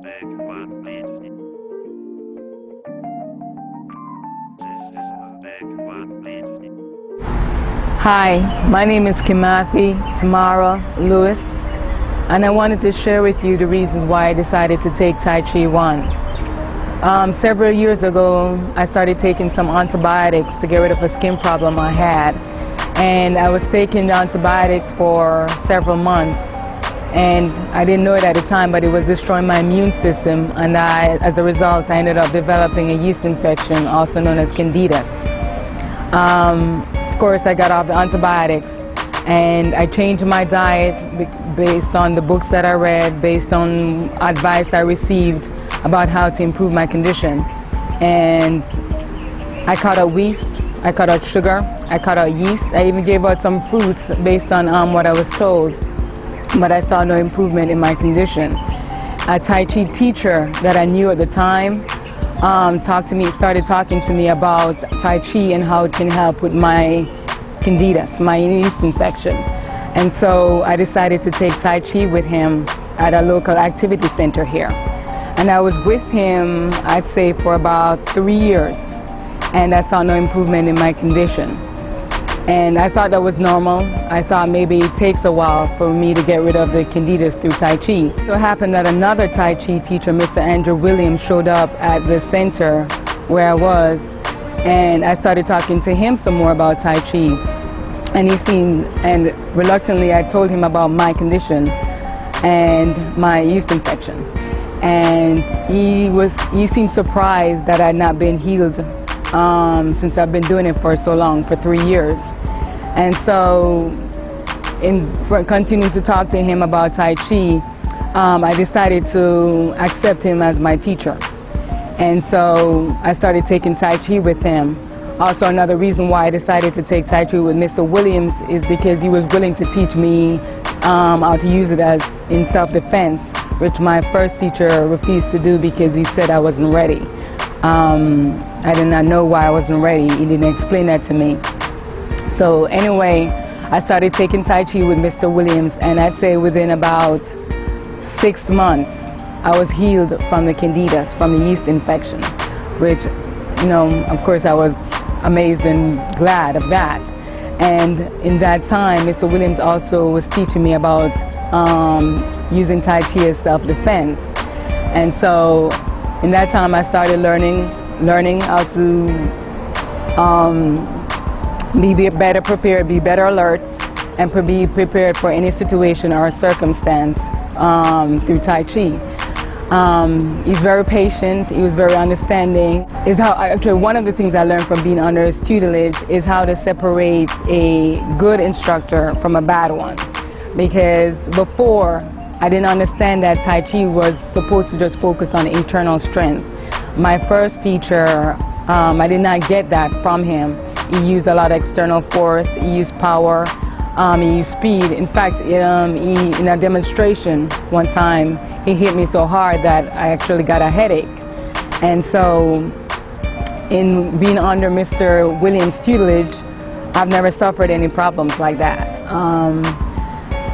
big one beat. This is a big one beat. Hi, my name is KimathiTLewis, and I wanted to share with you the reasons why I decided to take Tai Chi 1. Several years ago, I started taking some antibiotics to get rid of a skin problem I had, and I was taking the antibiotics for several months, and I didn't know it at the time, but it was destroying my immune system, and as a result, I ended up developing a yeast infection, also known as Candidus. Of course, I got off the antibiotics, and I changed my diet based on the books that I read, based on advice I received about how to improve my condition. And I cut out yeast, I cut out sugar, I cut out yeast. I even gave out some fruits based on what I was told, but I saw no improvement in my condition. A Tai Chi teacher that I knew at the time started talking to me about Tai Chi and how it can help with my Candidus, my yeast infection. And so I decided to take Tai Chi with him at a local activity center here. And I was with him, I'd say, for about 3 years, and I saw no improvement in my condition. And I thought that was normal. I thought maybe it takes a while for me to get rid of the Candidus through Tai Chi. So it happened that another Tai Chi teacher, Mr. Andrew Williams, showed up at the center where I was, and I started talking to him some more about Tai Chi. And and reluctantly I told him about my condition and my yeast infection. And he seemed surprised that I had not been healed since I've been doing it for so long, for 3 years. And so, for continuing to talk to him about Tai Chi, I decided to accept him as my teacher. And so I started taking Tai Chi with him. Also, another reason why I decided to take Tai Chi with Mr. Williams is because he was willing to teach me how to use it as in self-defense, which my first teacher refused to do because he said I wasn't ready. I did not know why I wasn't ready. He didn't explain that to me. So anyway, I started taking Tai Chi with Mr. Williams, and I'd say within about 6 months, I was healed from the Candidus, from the yeast infection, which, you know, of course I was amazed and glad of that. And in that time, Mr. Williams also was teaching me about using Tai Chi as self-defense. And so in that time I started learning how to be better prepared, be better alert, and be prepared for any situation or circumstance through Tai Chi. He's very patient, he was very understanding. Actually, one of the things I learned from being under his tutelage is how to separate a good instructor from a bad one. Because before, I didn't understand that Tai Chi was supposed to just focus on internal strength. My first teacher, I did not get that from him. He used a lot of external force, he used power, he used speed. In fact, in a demonstration one time, he hit me so hard that I actually got a headache. And so, in being under Mr. Williams' tutelage, I've never suffered any problems like that.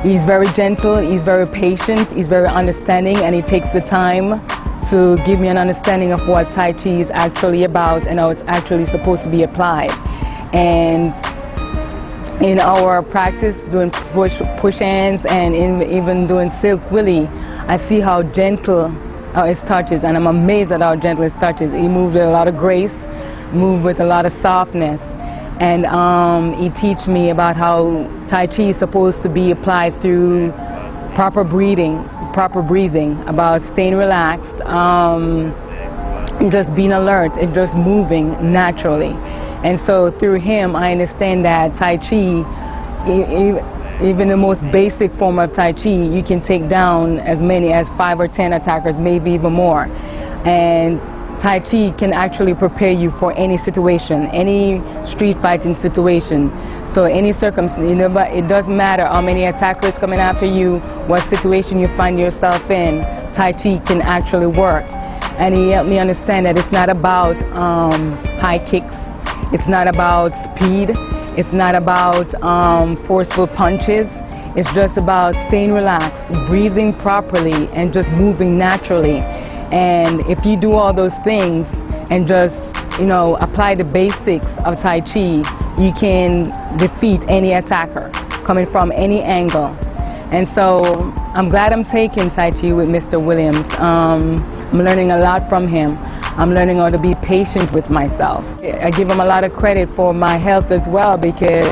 He's very gentle, he's very patient, he's very understanding, and he takes the time to give me an understanding of what Tai Chi is actually about and how it's actually supposed to be applied. And in our practice, doing push hands and even doing silk willy, I see how gentle his touches, and I'm amazed at how gentle his touches. He moved with a lot of grace, moved with a lot of softness. And he teach me about how Tai Chi is supposed to be applied through proper breathing, about staying relaxed, just being alert and just moving naturally. And so through him, I understand that Tai Chi, even the most basic form of Tai Chi, you can take down as many as 5 or 10 attackers, maybe even more. And Tai Chi can actually prepare you for any situation, any street fighting situation. So any circumstance, it doesn't matter how many attackers coming after you, what situation you find yourself in, Tai Chi can actually work. And he helped me understand that it's not about high kicks, it's not about speed, it's not about forceful punches, It's just about staying relaxed, breathing properly, and just moving naturally. And if you do all those things and just, apply the basics of Tai Chi, you can defeat any attacker coming from any angle. And so I'm glad I'm taking Tai Chi with Mr. Williams. I'm learning a lot from him. I'm learning how to be patient with myself. I give him a lot of credit for my health as well, because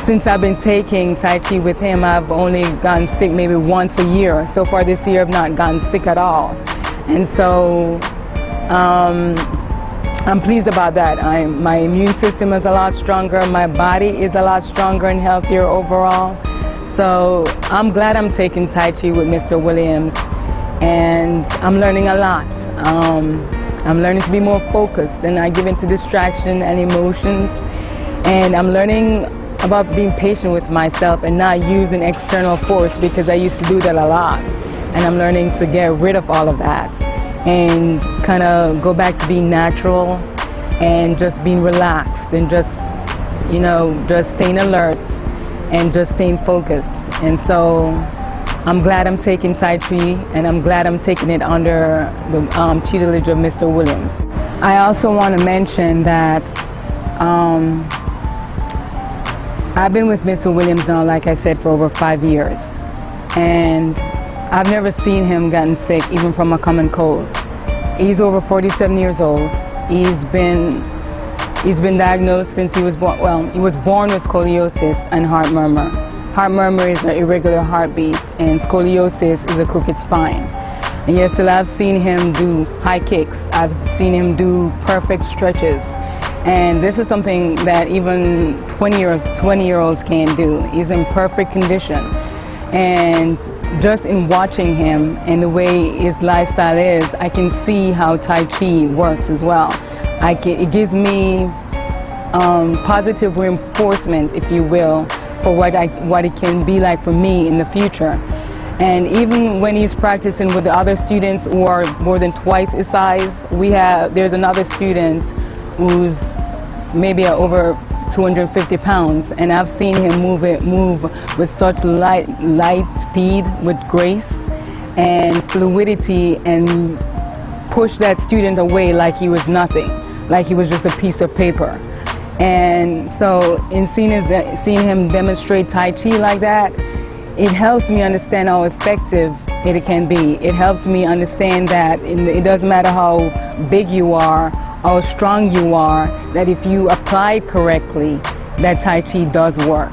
since I've been taking Tai Chi with him, I've only gotten sick maybe once a year. So far this year, I've not gotten sick at all. And so I'm pleased about that. My immune system is a lot stronger. My body is a lot stronger and healthier overall. So I'm glad I'm taking Tai Chi with Mr. Williams, and I'm learning a lot. I'm learning to be more focused and not give in to distraction and emotions. And I'm learning about being patient with myself and not using external force, because I used to do that a lot. And I'm learning to get rid of all of that and kind of go back to being natural and just being relaxed and just, just staying alert and just staying focused. And so I'm glad I'm taking Tai Chi, and I'm glad I'm taking it under the tutelage of Mr. Williams. I also want to mention that I've been with Mr. Williams now, like I said, for over 5 years. And I've never seen him gotten sick, even from a common cold. He's over 47 years old. He's been diagnosed since he was born. Well, he was born with scoliosis and heart murmur. Heart murmur is an irregular heartbeat, and scoliosis is a crooked spine. And yet still I've seen him do high kicks. I've seen him do perfect stretches. And this is something that even 20-year-olds can do. He's in perfect condition. And just in watching him and the way his lifestyle is, I can see how Tai Chi works as well. It gives me positive reinforcement, if you will, for what it can be like for me in the future. And even when he's practicing with the other students who are more than twice his size, there's another student who's maybe over 250 pounds, and I've seen him move with such light speed, with grace and fluidity, and push that student away like he was nothing, like he was just a piece of paper. And so in seeing him demonstrate Tai Chi like that, it helps me understand how effective it can be. It helps me understand that it doesn't matter how big you are, how strong you are, that if you apply it correctly, that Tai Chi does work.